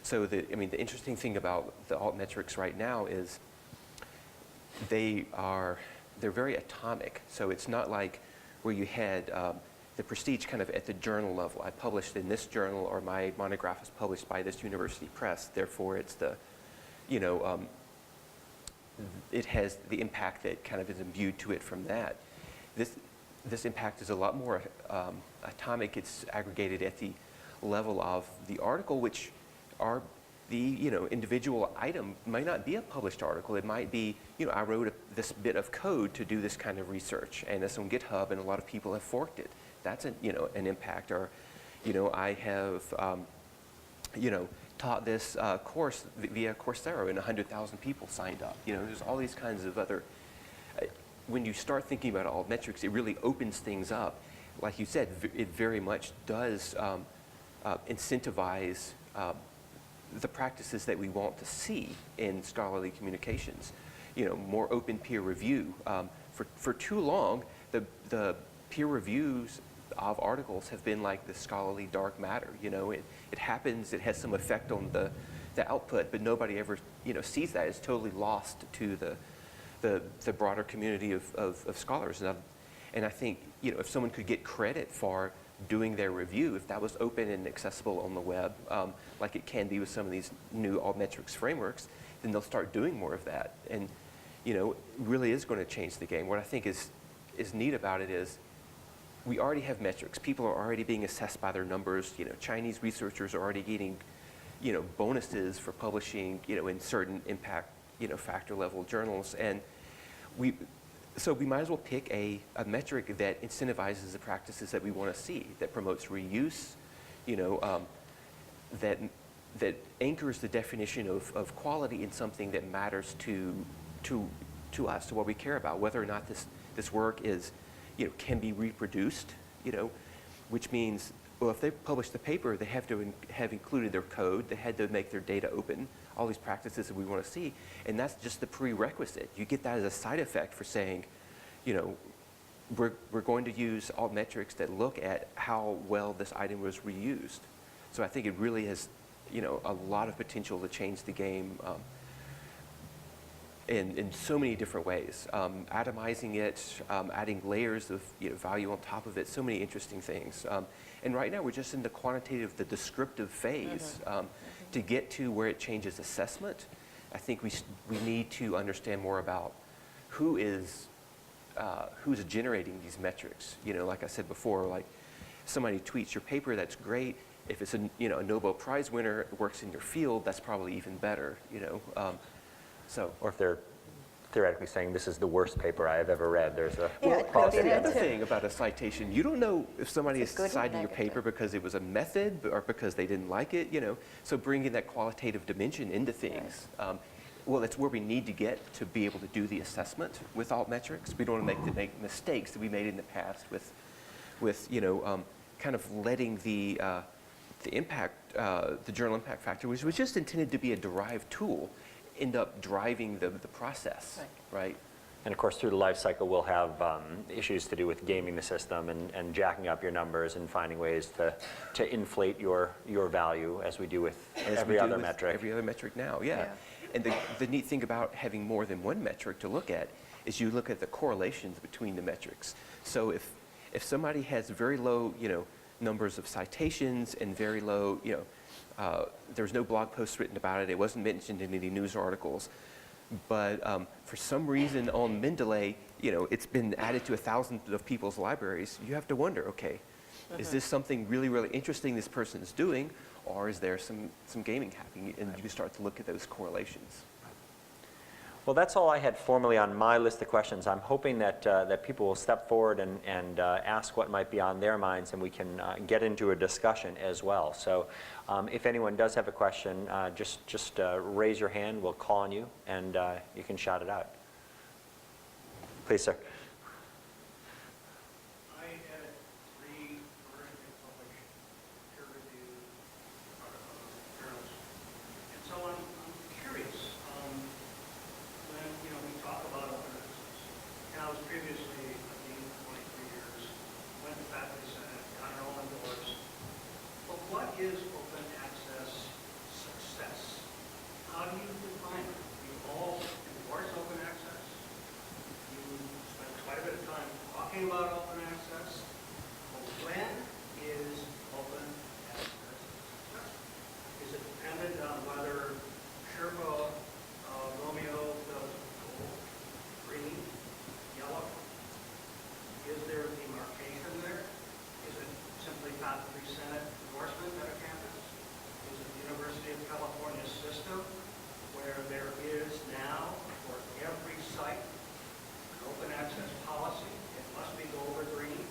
So the interesting thing about the altmetrics right now is they're very atomic. So it's not like where you had the prestige kind of at the journal level. I published in this journal, or my monograph is published by this university press, therefore it's the, it has the impact that kind of is imbued to it from that. This impact is a lot more atomic. It's aggregated at the level of the article, which are the individual item might not be a published article. It might be, I wrote this bit of code to do this kind of research, and it's on GitHub, and a lot of people have forked it. That's an impact. Or, I have taught this course via Coursera, and 100,000 people signed up. There's all these kinds of other. When you start thinking about altmetrics, it really opens things up. Like you said, it very much does incentivize the practices that we want to see in scholarly communications. More open peer review. For too long, the peer reviews of articles have been like the scholarly dark matter. It happens, it has some effect on the output, but nobody ever sees that. It's totally lost to the broader community of scholars. And I think if someone could get credit for doing their review, if that was open and accessible on the web, like it can be with some of these new altmetrics frameworks, then they'll start doing more of that. And it really is going to change the game. What I think is neat about it is we already have metrics. People are already being assessed by their numbers. Chinese researchers are already getting bonuses for publishing in certain impact factor level journals. And so we might as well pick a metric that incentivizes the practices that we want to see, that promotes reuse, that anchors the definition of quality in something that matters to us, to what we care about, whether or not this work is, can be reproduced, which means, well, if they publish the paper, they have to have included their code, they had to make their data open, all these practices that we want to see, and that's just the prerequisite. You get that as a side effect for saying, we're going to use altmetrics that look at how well this item was reused. So I think it really has, a lot of potential to change the game in so many different ways. Atomizing it, adding layers of value on top of it, so many interesting things. And right now we're just in the quantitative, the descriptive phase. To get to where it changes assessment, I think we need to understand more about who's generating these metrics. Like I said before, like somebody tweets your paper, that's great. If it's a Nobel Prize winner, works in your field, that's probably even better. Or if they're theoretically saying this is the worst paper I have ever read, there's a Yeah, it could be the that other too. thing about a citation, you don't know if somebody is It's a good or citing your paper negative. because it was a method or because they didn't like it. So bringing that qualitative dimension into things. Well, that's where we need to get to be able to do the assessment with altmetrics. We don't want to make mistakes that we made in the past with kind of letting the impact, the journal impact factor, which was just intended to be a derived tool, end up driving the process, right? And of course, through the life cycle, we'll have issues to do with gaming the system and jacking up your numbers and finding ways to inflate your value, as we do with every other metric. Every other metric now, yeah. And the neat thing about having more than one metric to look at is you look at the correlations between the metrics. So if somebody has very low, numbers of citations and very low, there's no blog posts written about it. It wasn't mentioned in any news articles. But for some reason on Mendeley, it's been added to 1,000 of people's libraries. You have to wonder, okay, is this something really, really interesting this person is doing, or is there some gaming happening? And you start to look at those correlations. Well, that's all I had formally on my list of questions. I'm hoping that people will step forward and ask what might be on their minds, and we can get into a discussion as well. So if anyone does have a question, just raise your hand. We'll call on you, and you can shout it out. Please, sir. I edit 3 vertically published peer-reviewed journals. And so I'm curious, when we talk about open access, and I was previously a dean for 23 years, went to faculty senate, got it all endorsed. But what is open access success? How do you define it? You all endorse open access. You spend quite a bit of time talking about open access. But when is open access successful? Is it dependent on whether Sherpa Romeo does gold, green, yellow? Is there a demarcation there? Is it simply faculty senate endorsement at a campus? Is it the University of California system where there is now for every site an open access policy? It must be gold or green.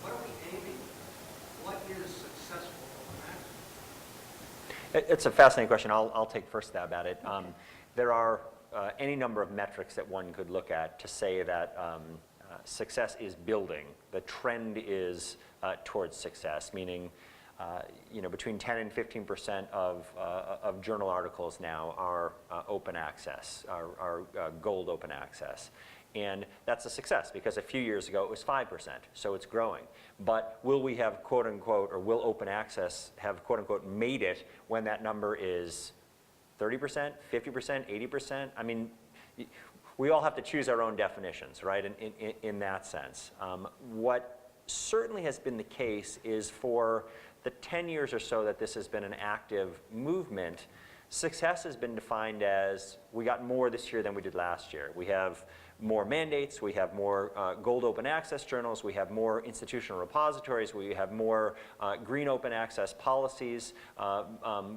What are we aiming? What is successful open access? It's a fascinating question. I'll take first stab at it. There are any number of metrics that one could look at to say that success is building. The trend is towards success, meaning between 10 and 15% of journal articles now are open access, are gold open access. And that's a success because a few years ago it was 5%, so it's growing. But will we have quote unquote, or will open access have quote unquote made it when that number is 30%, 50%, 80%? I mean, we all have to choose our own definitions, right, in that sense. What certainly has been the case is for the 10 years or so that this has been an active movement, success has been defined as we got more this year than we did last year. We have more mandates, we have more gold open access journals, we have more institutional repositories, we have more green open access policies, so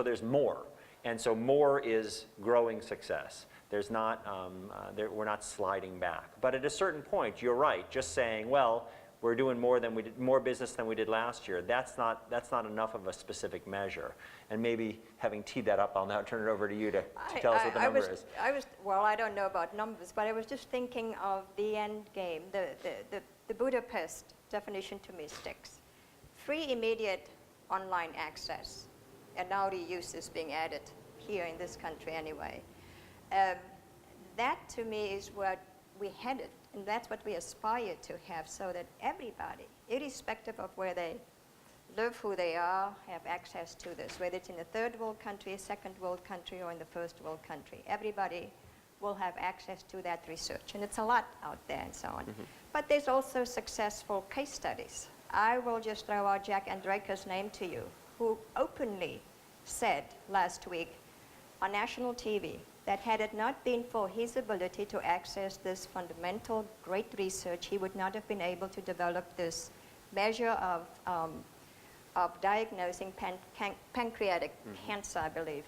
there's more. And so more is growing success. There's not, we're not sliding back. But at a certain point, you're right, just saying, well, we're doing more business than we did last year. That's not enough of a specific measure. And maybe having teed that up, I'll now turn it over to you to tell us what the number is. Well, I don't know about numbers, but I was just thinking of the end game, the Budapest definition to me sticks. Free immediate online access, and now the use is being added here in this country anyway. That to me is what we headed, and that's what we aspire to have, so that everybody, irrespective of where they live, who they are, have access to this, whether it's in a third world country, a second world country, or in the first world country. Everybody will have access to that research, and it's a lot out there and so on. But there's also successful case studies. I will just throw out Jack Andraker's name to you, who openly said last week on national TV that had it not been for his ability to access this fundamental great research, he would not have been able to develop this measure of diagnosing pancreatic cancer, I believe,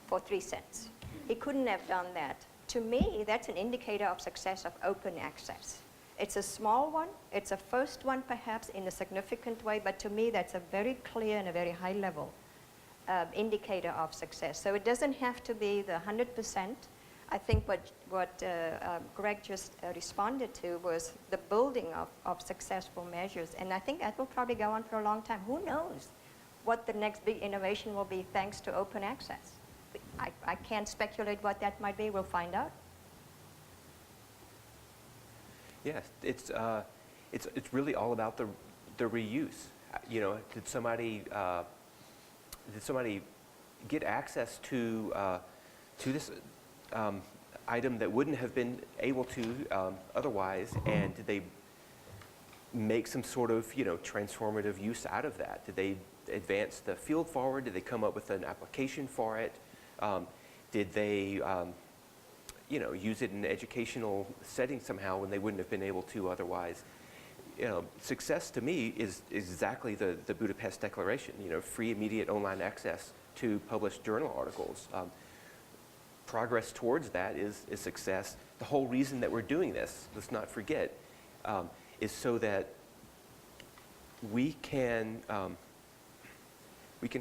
for 3 cents. He couldn't have done that. To me, that's an indicator of success of open access. It's a small one. It's a first one, perhaps, in a significant way, but to me, that's a very clear and a very high level indicator of success. So it doesn't have to be the 100%. I think what Greg just responded to was the building of successful measures, and I think that will probably go on for a long time. Who knows what the next big innovation will be thanks to open access? I can't speculate what that might be. We'll find out. Yes, it's really all about the reuse. You know, did somebody get access to this item that wouldn't have been able to otherwise, and did they make some sort of, you know, transformative use out of that? Did they advance the field forward? Did they come up with an application for it? Did they you know, use it in an educational setting somehow when they wouldn't have been able to otherwise? You know, success to me is exactly the Budapest Declaration, you know, free, immediate online access to published journal articles. Progress towards that is success. The whole reason that we're doing this, let's not forget, is so that we can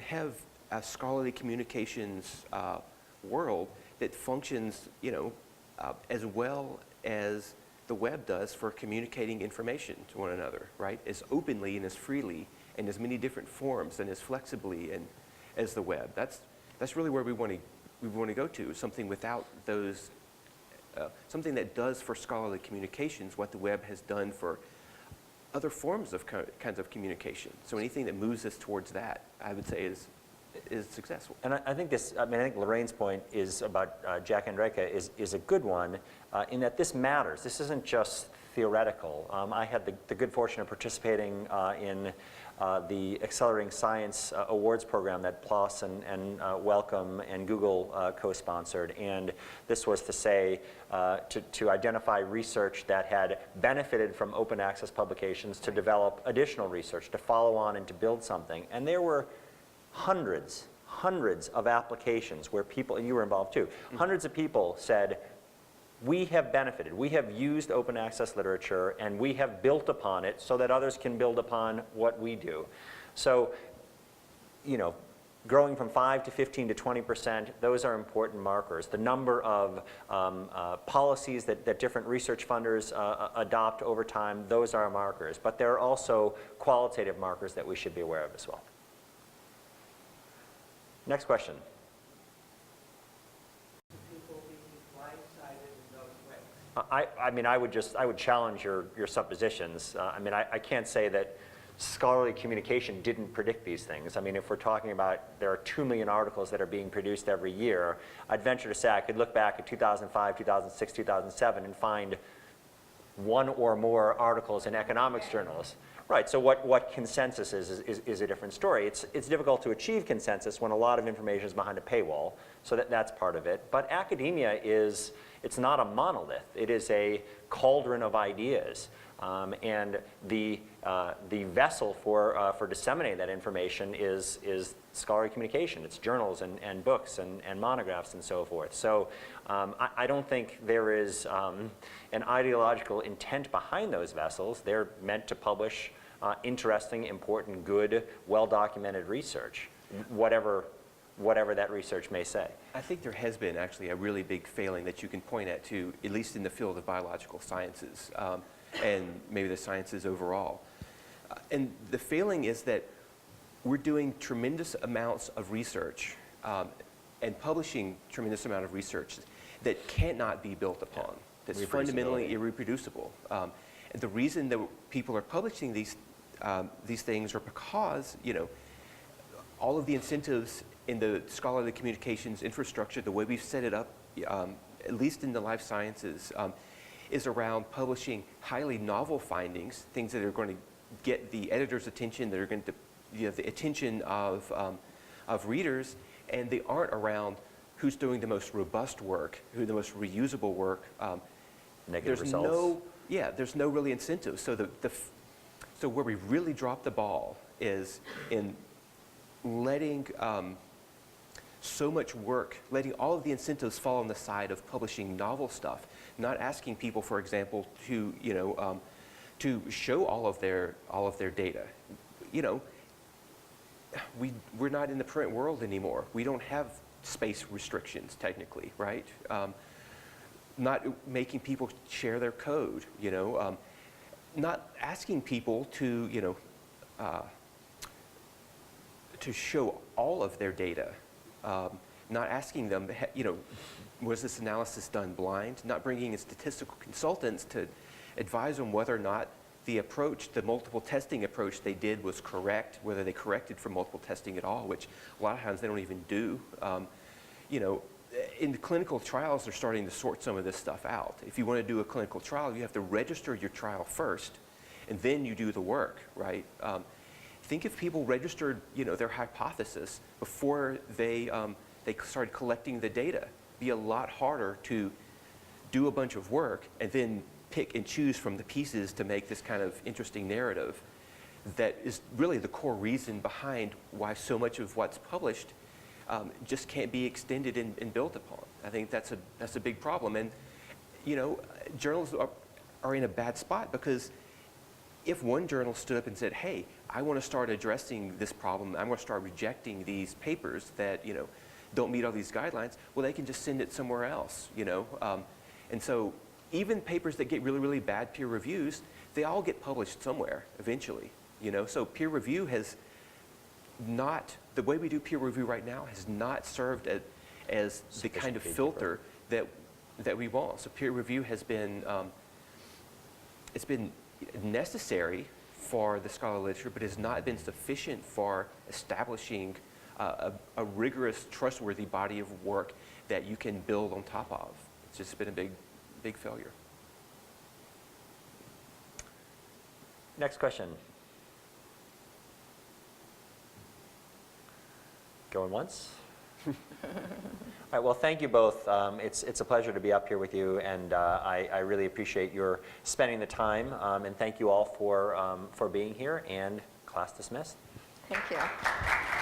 have a scholarly communications world that functions, you know, as well as the web does for communicating information to one another, right? As openly and as freely and as many different forms and as flexibly and as the web. That's really where we want to go to, something without those, something that does for scholarly communications what the web has done for other forms of kinds of communication. So anything that moves us towards that, I would say, is successful. And I think this, I mean, I think Lorraine's point is about Jack Andreka is a good one in that this matters. This isn't just theoretical. I had the good fortune of participating in the Accelerating Science Awards program that PLOS and Wellcome and Google co-sponsored. And this was to say, to identify research that had benefited from open access publications, to develop additional research, to follow on and to build something. And there were hundreds of applications where people, and you were involved too, hundreds of people said, we have benefited, we have used open access literature, and we have built upon it so that others can build upon what we do. So, you know, growing from 5 to 15 to 20%, those are important markers. The number of policies that different research funders adopt over time, those are markers. But there are also qualitative markers that we should be aware of as well. Next question. People being blindsided in those ways. I mean, I would challenge your suppositions. I mean, I can't say that scholarly communication didn't predict these things. I mean, if we're talking about there are 2 million articles that are being produced every year, I'd venture to say I could look back at 2005, 2006, 2007 and find one or more articles in economics journals. Right, so what consensus is a different story. It's difficult to achieve consensus when a lot of information is behind a paywall, so that's part of it. But academia it's not a monolith. It is a cauldron of ideas. And the vessel for disseminating that information is scholarly communication. It's journals and books and monographs and so forth. So I don't think there is an ideological intent behind those vessels. They're meant to publish interesting, important, good, well-documented research, whatever that research may say. I think there has been actually a really big failing that you can point at to, at least in the field of biological sciences. And maybe the sciences overall. And the failing is that we're doing tremendous amounts of research and publishing tremendous amount of research that cannot be built upon, that's fundamentally irreproducible. And the reason that people are publishing these things are because, you know, all of the incentives in the scholarly communications infrastructure, the way we've set it up, at least in the life sciences, is around publishing highly novel findings, things that are going to get the editor's attention, that are going to, you know, the attention of readers, and they aren't around who's doing the most robust work, who the most reusable work. Negative There's results. there's no really incentive. So so where we really drop the ball is in letting so much work, letting all of the incentives fall on the side of publishing novel stuff, not asking people, for example, to to show all of their data. You know, we're not in the print world anymore. We don't have space restrictions technically, right? Not making people share their code, you know, not asking people to, you know, to show all of their data, not asking them, you know, was this analysis done blind? Not bringing in statistical consultants to advise them whether or not the approach, the multiple testing approach they did was correct, whether they corrected for multiple testing at all, which a lot of times they don't even do. You know, in the clinical trials, they're starting to sort some of this stuff out. If you want to do a clinical trial, you have to register your trial first, and then you do the work, right? Think if people registered, you know, their hypothesis before they started collecting the data. It'd be a lot harder to do a bunch of work and then pick and choose from the pieces to make this kind of interesting narrative that is really the core reason behind why so much of what's published just can't be extended and built upon. I think that's a big problem. And, you know, journals are in a bad spot because if one journal stood up and said, hey, I want to start addressing this problem, I'm going to start rejecting these papers that, you know, don't meet all these guidelines, well, they can just send it somewhere else, you know. And so even papers that get really, really bad peer reviews, they all get published somewhere eventually, you know. So peer review has not, the way we do peer review right now has not served as the kind of filter that we want. So peer review has been, it's been necessary for the scholarly literature, but has not been sufficient for establishing a rigorous, trustworthy body of work that you can build on top of. It's just been a big failure. Next question. Going once? All right, well, thank you both. It's a pleasure to be up here with you, and I really appreciate your spending the time, and thank you all for being here, and class dismissed. Thank you.